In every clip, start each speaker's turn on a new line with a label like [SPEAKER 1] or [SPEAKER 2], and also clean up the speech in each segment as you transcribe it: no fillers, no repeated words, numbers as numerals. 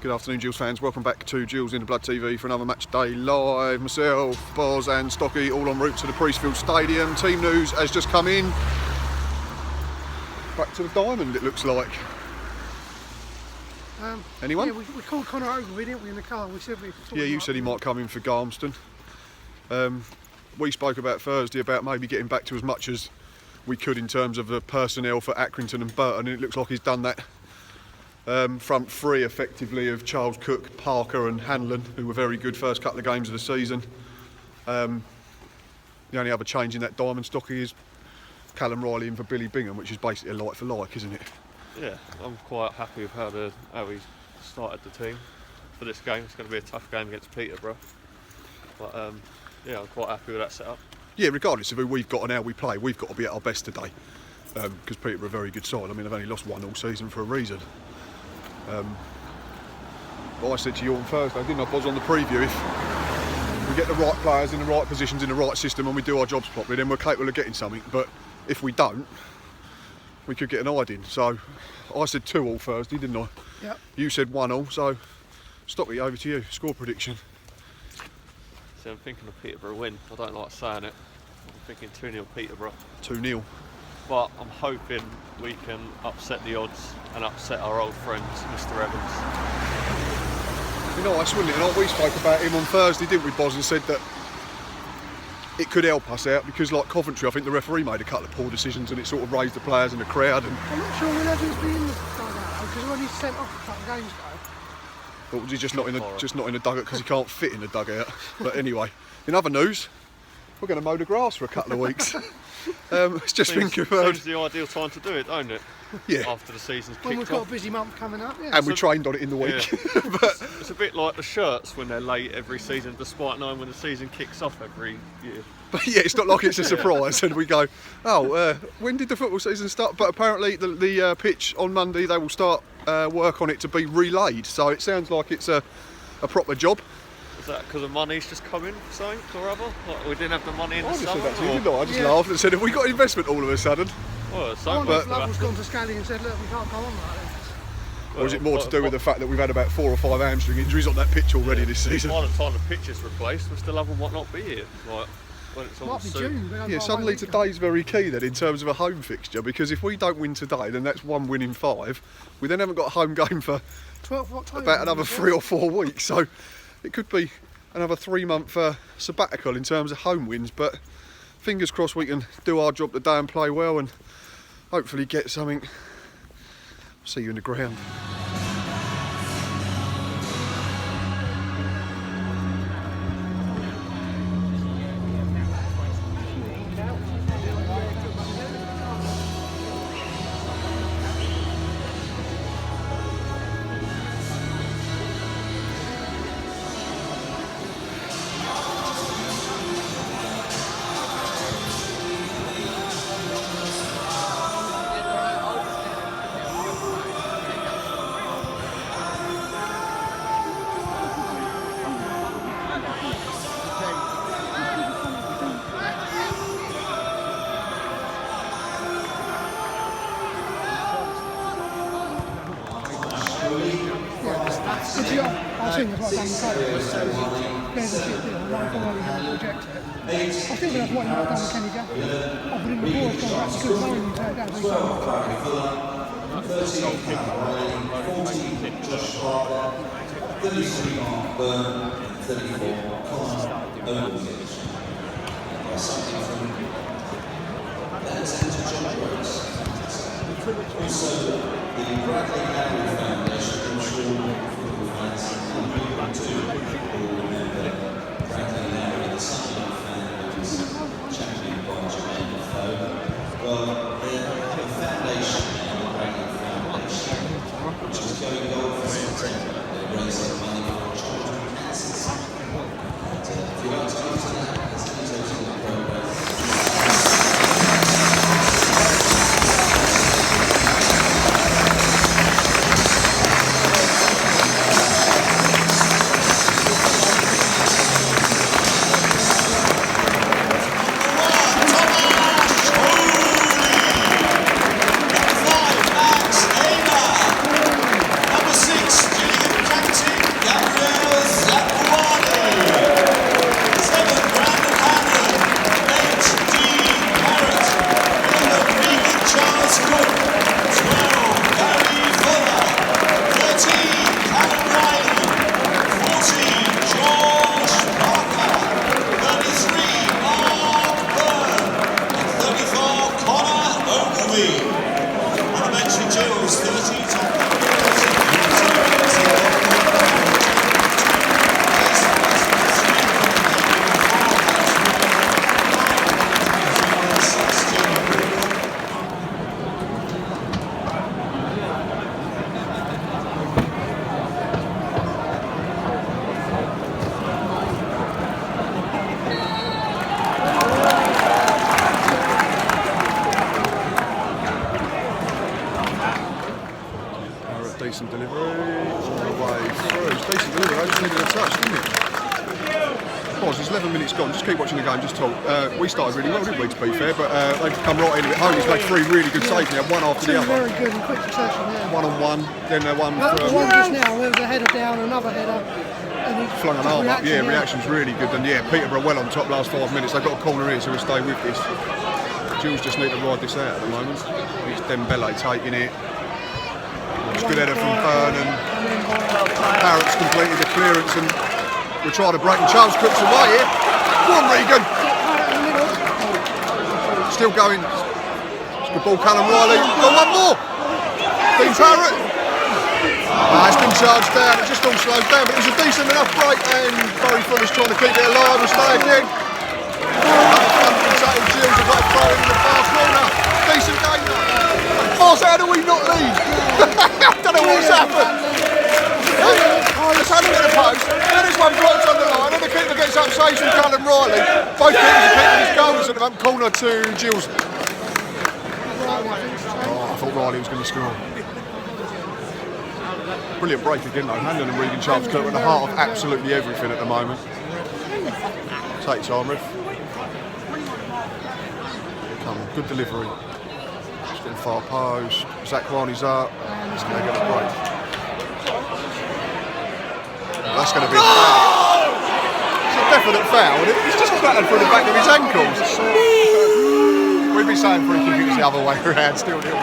[SPEAKER 1] Good afternoon, Gills fans. Welcome back to Gills in the Blood TV for another match day live. Myself, Boz and Stocky all en route to the Priestfield Stadium. Team news has just come in. Back to the Diamond, it looks like. Anyone?
[SPEAKER 2] Yeah, we called Connor over, didn't we, in the car? We said
[SPEAKER 1] you said he might come in for Garmston. We spoke about Thursday about maybe getting back to as much as we could in terms of the personnel for Accrington and Burton, and it looks like he's done that. Front three effectively of Charles Cook, Parker and Hanlon, who were very good first couple of games of the season. The only other change in that Diamond Stocky is Callum Riley in for Billy Bingham, which is basically a like for like, isn't it?
[SPEAKER 3] Yeah, I'm quite happy with how he started the team for this game. It's going to be a tough game against Peterborough, but yeah, I'm quite happy with that setup. Yeah,
[SPEAKER 1] regardless of who we've got and how we play, we've got to be at our best today, because Peterborough are a very good side. I mean, they've only lost one all season for a reason. But I said to you on Thursday, didn't I, Boz, on the preview, if we get the right players in the right positions in the right system and we do our jobs properly, then we're capable of getting something. But if we don't, we could get an eye in. So I said 2 all Thursday, didn't I?
[SPEAKER 2] Yep.
[SPEAKER 1] You said 1 all, so Stocky, over to you. Score prediction.
[SPEAKER 3] So I'm thinking of Peterborough win. I don't like saying it. I'm thinking 2-0 Peterborough.
[SPEAKER 1] 2-0.
[SPEAKER 3] But I'm hoping we can upset the odds and upset our old friends, Mr. Evans.
[SPEAKER 1] You know, nice, wouldn't it? And we spoke about him on Thursday, didn't we, Boz, and said that it could help us out because, like Coventry, I think the referee made a couple of poor decisions and it sort of raised the players and the crowd. And
[SPEAKER 2] I'm not sure when Evans be in the dugout because when he's sent off a couple of games ago.
[SPEAKER 1] But was he just not in the dugout because he can't fit in the dugout? But anyway, in other news, we're going to mow the grass for a couple of weeks. It's just been confirmed.
[SPEAKER 3] Seems the ideal time to do it, don't it?
[SPEAKER 1] Yeah.
[SPEAKER 3] After the season's kicked off.
[SPEAKER 2] When we've got a busy month coming up, yeah.
[SPEAKER 1] And we trained on it in the week.
[SPEAKER 3] Yeah.
[SPEAKER 1] But
[SPEAKER 3] it's a bit like the shirts when they're late every season, despite knowing when the season kicks off every year.
[SPEAKER 1] But yeah, it's not like it's a surprise. And we go, when did the football season start? But apparently the pitch on Monday, they will start work on it to be relayed. So it sounds like it's a proper job.
[SPEAKER 3] Is that because the money's just coming for something or other? Like we didn't have the money in the
[SPEAKER 1] I just
[SPEAKER 3] summer?
[SPEAKER 1] said that to you, didn't I? I just laughed and said, have we got investment all of a sudden?
[SPEAKER 3] Well,
[SPEAKER 2] Lovell's gone to Scally and said, look, we can't go on like this.
[SPEAKER 1] Or is it more to do with the fact that we've had about 4 or 5 hamstring injuries on that pitch already this season?
[SPEAKER 3] By the time the pitch is replaced, Mr. Lovell might not be here. Like, when it's
[SPEAKER 2] Might be June.
[SPEAKER 1] Yeah, suddenly today's very key then in terms of a home fixture, because if we don't win today, then that's 1 win in 5. We then haven't got a home game for
[SPEAKER 2] 12th October,
[SPEAKER 1] about another 3 or 4 weeks. So it could be another 3-month sabbatical in terms of home wins. But fingers crossed we can do our job today and play well and hopefully get something. See you in the ground.
[SPEAKER 2] I think that's what there's a shit deal, right for why we reject it. I think that's what you've done with Kenny Gaffney. Offered him the ball, it's gone back to good knowing you take it down, so he's
[SPEAKER 4] also, the Bradley Harry Foundation, I'm sure football fans will remember Bradley Harry, the Sunderland fan who was championed by Jermaine Defoe. Well, they have a foundation now, the Bradley Foundation, which is going gold for September. They're raising money for children cancers. And if you'd like to go to that, there's details on the programme.
[SPEAKER 1] All the way through. It's decent delivery, just needed a touch, didn't it? Boss, there's 11 minutes gone. Just keep watching the game, just talk. We started really well, didn't we, to be fair? But they've come right into it. Holmes made 3 really good saves now, one after the other.
[SPEAKER 2] Very good in quick succession, yeah.
[SPEAKER 1] One on one, then one
[SPEAKER 2] The
[SPEAKER 1] for...
[SPEAKER 2] one just now, there was a header down, another header. And he
[SPEAKER 1] flung an arm up, yeah,
[SPEAKER 2] yeah.
[SPEAKER 1] reaction's really good. And yeah, Peterborough well on top last 5 minutes. They've got a corner here, so we'll stay with this. Gills just need to ride this out at the moment. It's Dembele taking it. It's good header from Byrne, and Barrett's completed the clearance, and we'll try to break, and Charles Cook's away here. Go on, Regan. Still going. It's good ball, Callum Riley. Got one more. Dean Parrott. It's been charged down. It just all slowed down, but it was a decent enough break, and Barry Fuller's trying to keep it alive and stay again. Gills have got a throw in the far corner. Decent game. Boss, how do we not lead? I don't know what's happened. It's had a bit of post, then this one blocks on the line, and the keeper gets up, saves from Callum Riley. Both keepers are keeping his goals at the moment. Corner to Gills. Oh, I thought Riley was going to score. Brilliant break again though. Handon and Regan Charles Kirk at the heart of absolutely everything at the moment. Take time, ref. Good delivery. Just in far post. Zakwani's up. And they get a break. That's going to be a foul. It's a definite foul. And it's just flattened through the back of his ankles. We'd be saying free kick, it's the other way around. Still nil.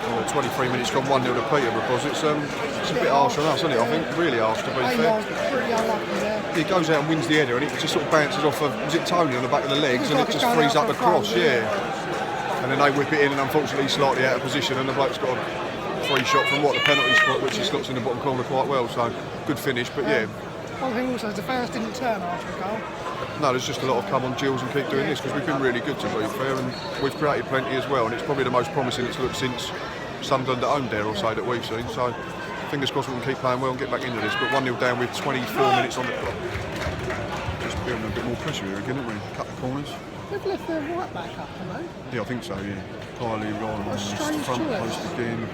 [SPEAKER 1] Oh, 23 minutes gone 1-0 to Peterborough. It's a bit harsh on us, isn't it? I think really harsh to be fair.
[SPEAKER 2] Pretty unlucky there.
[SPEAKER 1] He goes out and wins the header, and it just sort of bounces off of, was it Tony on the back of the legs, and it just frees up the cross, yeah. And then they whip it in, and unfortunately slightly out of position, and the bloke's got a free shot from the penalty spot, which he slots in the bottom corner quite well. So good finish, but yeah.
[SPEAKER 2] One thing also is the fans didn't turn after the goal.
[SPEAKER 1] No, there's just a lot of come on Gills and keep doing this, because we've been really good to be fair, and we've created plenty as well, and it's probably the most promising it's looked since Sunderland at home, dare I say, that we've seen. So fingers crossed we can keep playing well and get back into this. But 1-0 down with 24 minutes on the clock. Just building a bit more pressure here again, haven't we? Cut the corners.
[SPEAKER 2] They've left their right back up, haven't they?
[SPEAKER 1] Yeah, I think so, yeah. Kylie Ryan,
[SPEAKER 2] strange
[SPEAKER 1] front
[SPEAKER 2] choice.
[SPEAKER 1] post again.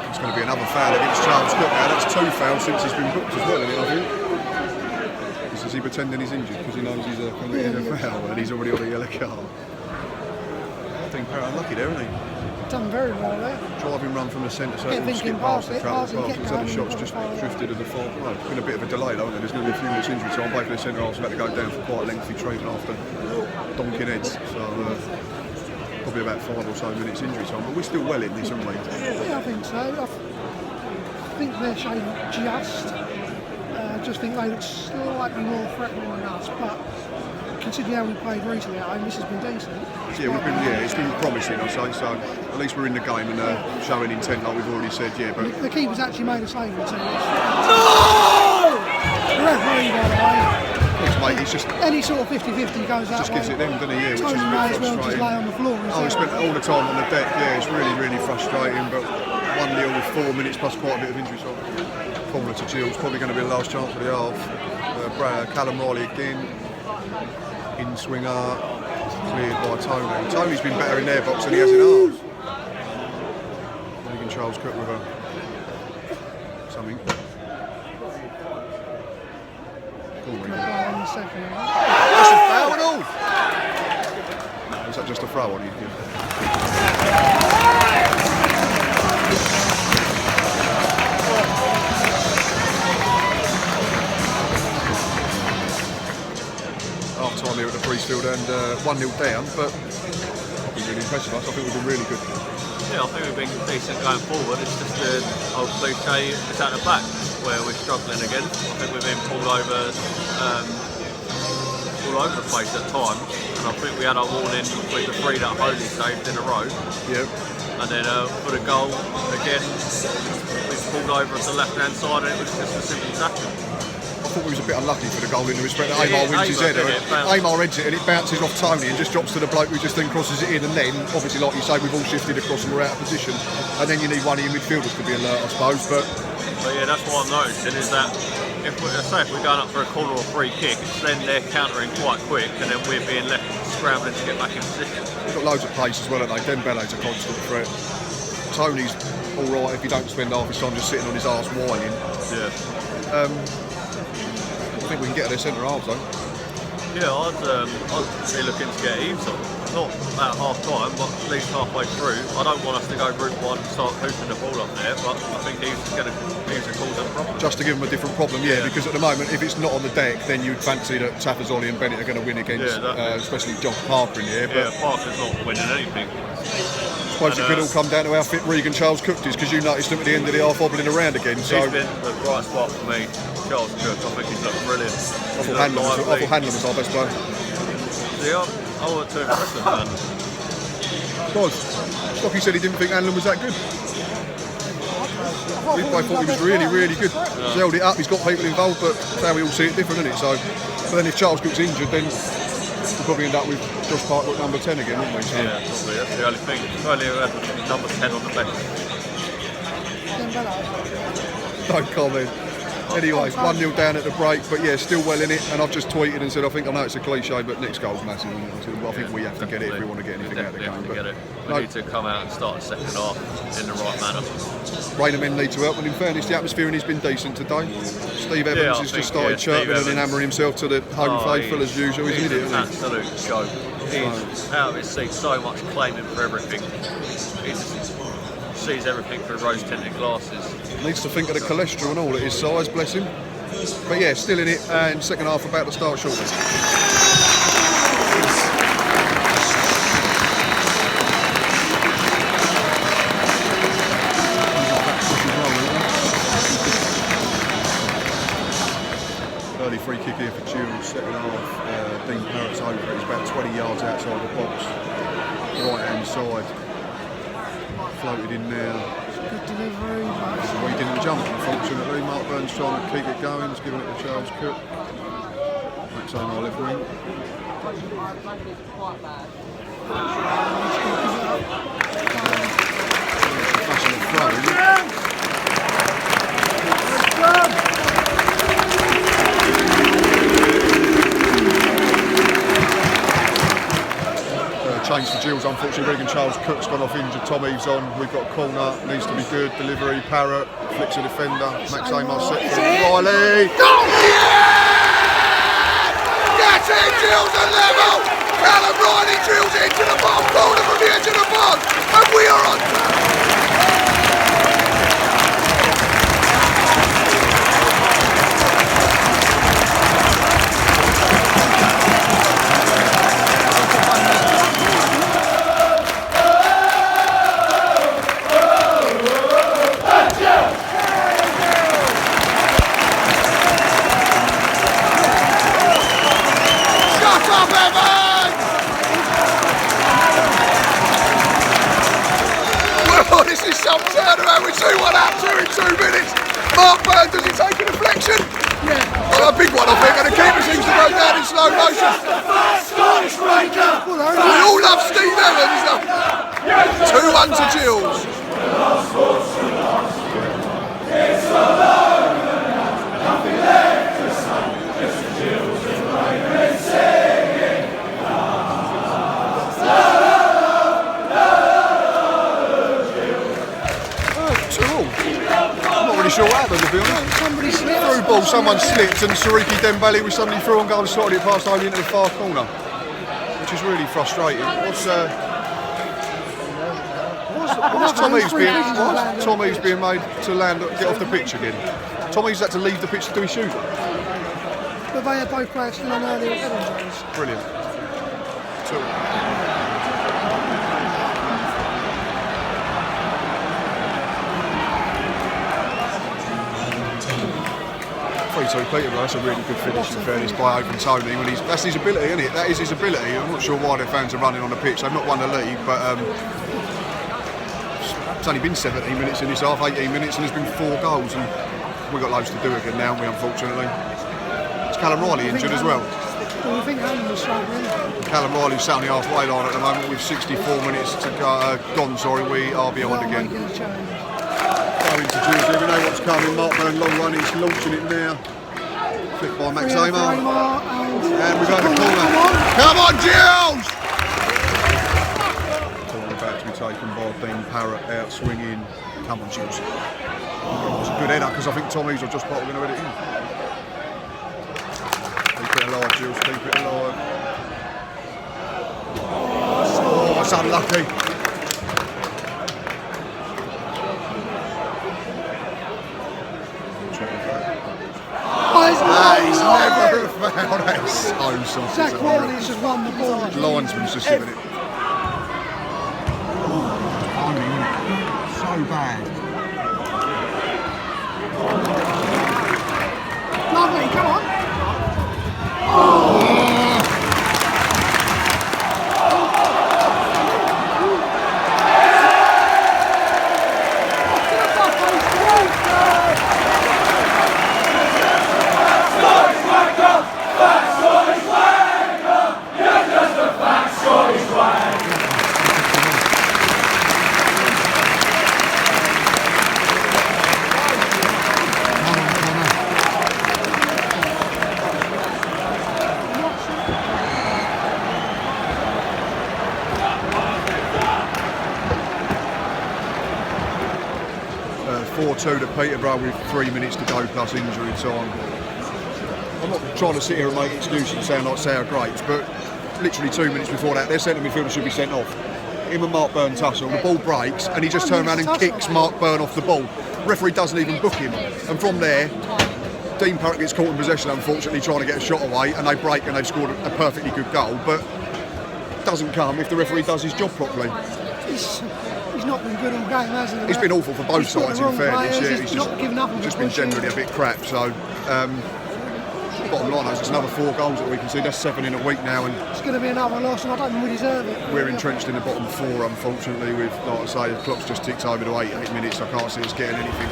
[SPEAKER 1] It's going to be another foul against Charles Cook now. That's 2 fouls since he's been booked as well, isn't it, I think? Is he pretending he's injured because he knows he's committed a foul and he's already on a yellow card? I think Parrott unlucky there, isn't he?
[SPEAKER 2] Done very well there.
[SPEAKER 1] Driving run from the centre circle,
[SPEAKER 2] thinking
[SPEAKER 1] skip past the
[SPEAKER 2] past it,
[SPEAKER 1] travel
[SPEAKER 2] past it,
[SPEAKER 1] pass.
[SPEAKER 2] get
[SPEAKER 1] Instead of
[SPEAKER 2] going,
[SPEAKER 1] shots just drifted to the far post. It's been a bit of a delay though, isn't there? There's going to be a few minutes injury time. Both of the centre halves have had to go down for quite a lengthy treatment after donking heads. So probably about 5 or so minutes injury time. But we're still well in this, aren't we?
[SPEAKER 2] Yeah, I think so. I think they're showing just. I just think they look slightly more threatening than us, but considering how we played recently at home, this has been decent.
[SPEAKER 1] Yeah, it's been promising, I'd say. So at least we're in the game and showing intent, like we've already said. Yeah, but
[SPEAKER 2] The keeper's actually made a save in 2 minutes. No! The referee, by the way.
[SPEAKER 1] thanks, mate. He's just
[SPEAKER 2] Any sort of 50-50 goes that
[SPEAKER 1] just
[SPEAKER 2] way.
[SPEAKER 1] gives it them, doesn't he? Yeah, which is
[SPEAKER 2] Tony
[SPEAKER 1] a
[SPEAKER 2] may
[SPEAKER 1] bit
[SPEAKER 2] as well just
[SPEAKER 1] frustrating.
[SPEAKER 2] lay on the floor.
[SPEAKER 1] Oh, he spent all the time on the deck. Yeah, it's really, really frustrating. But 1-0 with 4 minutes plus quite a bit of injury time. Corner to Gills, probably going to be the last chance for the half. Callum Riley again, in swinger, cleared by Tony. Tony's been better in their box than he has in ours. Regan Charles Cook with something. Go on, Regan. That's a foul and all. No, is that just a throw on you? Half-time here at the Priestfield and 1-0 down, but I've been really impressed with us. I think we've been really good.
[SPEAKER 5] Yeah, I think we've been decent going forward. It's just the old cliche, it's at the back where we're struggling again. I think we've been pulled over the place at times, and I think we had our warning with the 3 that Holy saved in a row.
[SPEAKER 1] Yeah.
[SPEAKER 5] And then for the goal, again, we pulled over at the left-hand side, and it was just a simple tackle.
[SPEAKER 1] I thought we was a bit unlucky for the goal in the respect that Amar wins his header. Amar heads it and it bounces off Tony and just drops to the bloke who just then crosses it in, and then, obviously like you say, we've all shifted across and we're out of position, and then you need one of your midfielders to be alert, I suppose. But
[SPEAKER 5] yeah, that's what I'm noticing, is that if we're going up for a corner or free kick, it's then they're countering quite quick, and then we're being left scrambling to get back in position.
[SPEAKER 1] They've got loads of pace as well, haven't they? Dembele's a constant threat. Tony's all right if he don't spend half his time just sitting on his arse whining.
[SPEAKER 5] Yeah.
[SPEAKER 1] I think we can get their centre halves though.
[SPEAKER 5] Yeah, I'd be looking to get Eves on. Not at half time, but at least halfway through. I don't want us to go route one and start hooping the ball up there, but I think Eves is going to cause them a problem.
[SPEAKER 1] Just to give them a different problem, yeah, because at the moment, if it's not on the deck, then you'd fancy that Taffazoli and Bennett are going to win against, especially John Parker in here.
[SPEAKER 5] Yeah, Parker's not winning anything.
[SPEAKER 1] I suppose it could all come down to how fit Regan Charles Cook is, because you noticed him at the end of the half hobbling around again. So
[SPEAKER 5] he's been the bright spot for me, Charles Cook. I think he's looked brilliant.
[SPEAKER 1] I thought Hanlon was our best player.
[SPEAKER 5] Yeah, I want to impress him, man.
[SPEAKER 1] Stocky said he didn't think Hanlon was that good. We both thought he was really, really good. He's held it up, he's got people involved, but that's how we all see it different, isn't it? So, but then if Charles Cook's injured, then we'll probably end up with Josh Parker at number 10 again, wouldn't we? So.
[SPEAKER 5] Yeah, probably. That's the only thing. If only we had number 10 on the bench.
[SPEAKER 1] Don't comment. Anyway, 1-0 down at the break, but yeah, still well in it. And I've just tweeted and said, I know it's a cliche, but next goal's massive. I think we have to get it if we want to get anything out of the game.
[SPEAKER 5] We need to come out and start the second half in the right manner.
[SPEAKER 1] Rainer men need to help, and in fairness, the atmosphere in has been decent today. Steve Evans has just started chirping and enamoring himself to the home faithful as usual. He's an idiot, isn't he?
[SPEAKER 5] Absolute joke. He's out of his seat so much, claiming for everything. He just sees everything through rose-tinted glasses.
[SPEAKER 1] Needs to think of the cholesterol and all at his size, bless him. But yeah, still in it, and second half about to start shortly. Early free kick here for Gills, second half. Dean Parrott's over it, he's about 20 yards outside the box, right hand side. Floated in there.
[SPEAKER 2] Good delivery.
[SPEAKER 1] Well, he didn't jump, unfortunately. Mark Burns trying to keep it going. He's giving it to Charles Cook. Max Omar left wing. Flashing a throw. Change for Gills, unfortunately. Regan Charles Cook's gone off injured. Tom Eves on. We've got a corner, needs to be good. Delivery, Parrott, flicks a defender. Max Amar set for Riley.
[SPEAKER 6] That's it, Gills at level! Callum Riley drills into the bottom corner from the edge of the box, and we are on track! Some turnaround with 2-1 up, 2 in 2 minutes. Mark Burns, does he take a deflection? Yeah. Oh, a big one, I think, and the keeper seems to go down in slow motion. We all love Steve Evans. 2-1 to Gills.
[SPEAKER 1] Sure what happened, to be honest.
[SPEAKER 2] Somebody slipped.
[SPEAKER 1] Through ball, someone slipped, and Sariki Dembele was suddenly through and goal and slotted it past only into the far corner, which is really frustrating. What's Tom Eves being made to land, get off the pitch again? Tom Eves had to leave the pitch to do his shooting.
[SPEAKER 2] But they had both players still on earlier head injuries.
[SPEAKER 1] Brilliant. Two. 3-2 Peterborough, that's a really good finish in fairness by Open Tony. That's his ability, isn't it? That is his ability. I'm not sure why their fans are running on the pitch. They've not won the league, but it's only been 17 minutes in this half, 18 minutes, and there's been 4 goals, and we've got loads to do again now, haven't we, unfortunately. Is Callum Riley injured as well?
[SPEAKER 2] Well, I think Hanlon was struggling.
[SPEAKER 1] Callum Riley's sat on the halfway line at the moment with 64 minutes to go, gone. We are behind again.
[SPEAKER 2] Making a change.
[SPEAKER 1] Going to Gills, we know what's coming. Mark Burn long run, he's launching it now. Flicked by Max
[SPEAKER 2] Amar,
[SPEAKER 1] Amar. And we've got the
[SPEAKER 2] Come
[SPEAKER 1] corner. Come on, Gills! Corner about to be taken by Dean Parrott, out swinging. Come on, Gills. It's a good header because I think Tom Easel just probably going to head it in. Keep it alive, Gills, keep it alive. Oh, it's unlucky. He's never found that. It's so soft.
[SPEAKER 2] Zach Riley's just won the ball.
[SPEAKER 1] Linesman's just giving it. So bad.
[SPEAKER 2] Lovely, come on.
[SPEAKER 1] To Peterborough with 3 minutes to go plus injury time. I'm not trying to sit here and make excuses and sound like sour grapes, but literally 2 minutes before that, their centre midfielder should be sent off. Him and Mark Byrne tussle, the ball breaks, and he just turns around and kicks Mark Byrne off the ball. Referee doesn't even book him, and from there, Dean Parrott gets caught in possession, unfortunately, trying to get a shot away, and they break and they've scored a perfectly good goal, but doesn't come if the referee does his job properly.
[SPEAKER 2] He's not been good all game, has he?
[SPEAKER 1] It's been awful for both sides, in fairness.
[SPEAKER 2] Players,
[SPEAKER 1] Yeah, he's
[SPEAKER 2] not giving up
[SPEAKER 1] just been generally a bit crap. So, bottom line is, it's another 4 goals that we can see. That's 7 in a week now, and
[SPEAKER 2] it's going to be another loss, and I don't think we deserve it.
[SPEAKER 1] We're entrenched in the bottom 4, unfortunately. With, like I say, the clock's just ticked over to 8 minutes. I can't see us getting anything.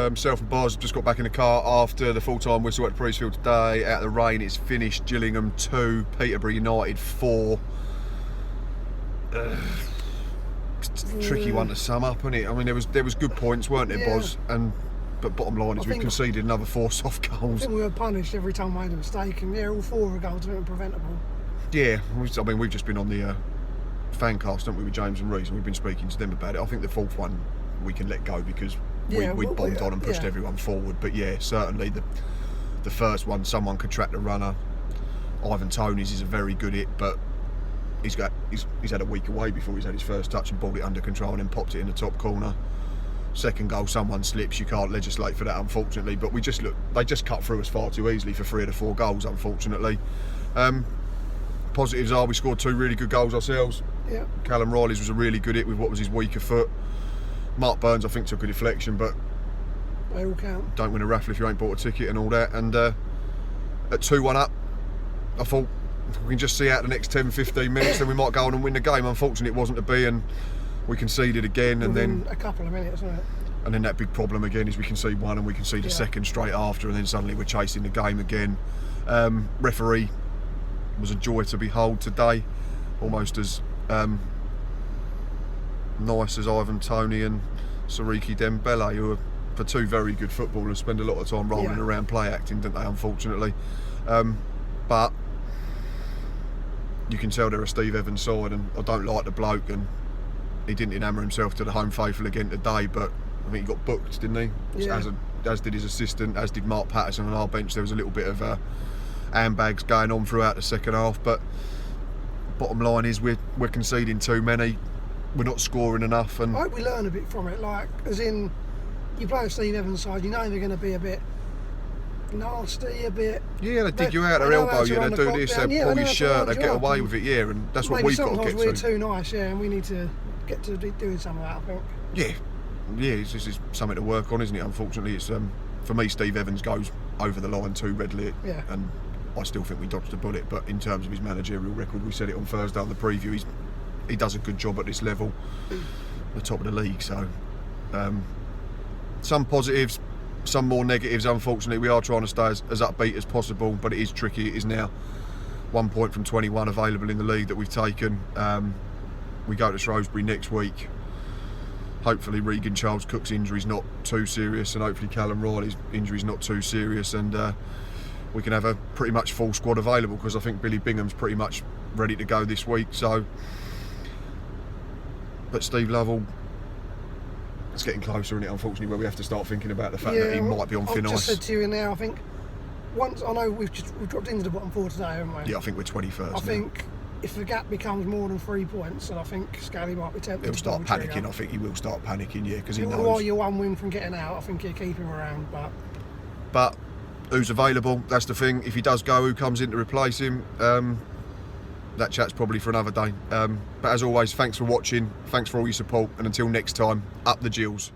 [SPEAKER 1] Myself and Bars have just got back in the car after the full-time whistle at Priestfield today. Out of the rain, it's finished. Gillingham 2, Peterborough United 4. Tricky one to sum up, isn't it? I mean, there was good points, weren't there, Boz? But bottom line is we've conceded another 4 soft goals.
[SPEAKER 2] I think we were punished every time we made a mistake, and all 4 of the goals were preventable.
[SPEAKER 1] Yeah, I mean, we've just been on the fan cast, haven't we, with James and Reese, and we've been speaking to them about it. I think the 4th one we can let go because we bombed on and pushed everyone forward. But yeah, certainly the first one, someone could track the runner. Ivan Toney's is a very good hit, but he's had a week away before he's had his first touch and balled it under control and then popped it in the top corner. Second goal, someone slips. You can't legislate for that, unfortunately. But they just cut through us far too easily for 3 of the 4 goals, unfortunately. Positives are we scored 2 really good goals ourselves.
[SPEAKER 2] Yeah.
[SPEAKER 1] Callum Riley's was a really good hit with what was his weaker foot. Mark Burns, I think, took a deflection, but
[SPEAKER 2] they all count. Don't
[SPEAKER 1] win a raffle if you ain't bought a ticket and all that. And at 2-1 up, I thought we can just see out the next 10-15 minutes, then we might go on and win the game. Unfortunately, it wasn't to be, and we conceded again. And then
[SPEAKER 2] a couple of minutes, wasn't it?
[SPEAKER 1] And then that big problem again is we concede 1 and we concede a second straight after, and then suddenly we're chasing the game again. Referee was a joy to behold today, almost as nice as Ivan Toney and Sariki Dembele, who are, for 2 very good footballers, spend a lot of time rolling around play acting, don't they, unfortunately. But you can tell they're a Steve Evans side, and I don't like the bloke, and he didn't enamour himself to the home faithful again today, but I think he got booked, didn't he?
[SPEAKER 2] Yeah.
[SPEAKER 1] As did his assistant, as did Mark Patterson on our bench. There was a little bit of handbags going on throughout the second half, but bottom line is we're conceding too many. We're not scoring enough, and
[SPEAKER 2] I hope we learn a bit from it. Like, as in, you play a Steve Evans side, you know they're going to be a bit nasty, a bit.
[SPEAKER 1] Yeah, they dig you out, they elbow you, they do this, they pull your shirt, they get away with it. Yeah, and that's what we've got to get to.
[SPEAKER 2] Maybe sometimes we're too nice, yeah, and we need to get to doing some of that, I think.
[SPEAKER 1] Yeah, this is something to work on, isn't it? Unfortunately, it's for me, Steve Evans goes over the line too readily, and I still think we dodged a bullet. But in terms of his managerial record, we said it on Thursday on the preview, he does a good job at this level, the top of the league. So some positives, some more negatives. Unfortunately, we are trying to stay as upbeat as possible, but it is tricky. It is now 1 point from 21 available in the league that we've taken. We go to Shrewsbury next week. Hopefully Regan Charles Cook's injury is not too serious, and hopefully Callum Riley's injury is not too serious, and we can have a pretty much full squad available, because I think Billy Bingham's pretty much ready to go this week. So, but Steve Lovell, it's getting closer, isn't it, unfortunately, where we have to start thinking about the fact that he might be on thin ice.
[SPEAKER 2] I've just said to you now, I think once, I know we've dropped into the bottom four today, haven't we?
[SPEAKER 1] Yeah, I think we're 21st.
[SPEAKER 2] I think if the gap becomes more than 3 points, then I think Scally might be tempted.
[SPEAKER 1] He'll start panicking. I think he will start panicking, yeah, because he knows.
[SPEAKER 2] While you're 1 win from getting out, I think he'll keep him around.
[SPEAKER 1] But who's available? That's the thing. If he does go, who comes in to replace him? That chat's probably for another day. But as always, thanks for watching. Thanks for all your support, and until next time, up the Gills.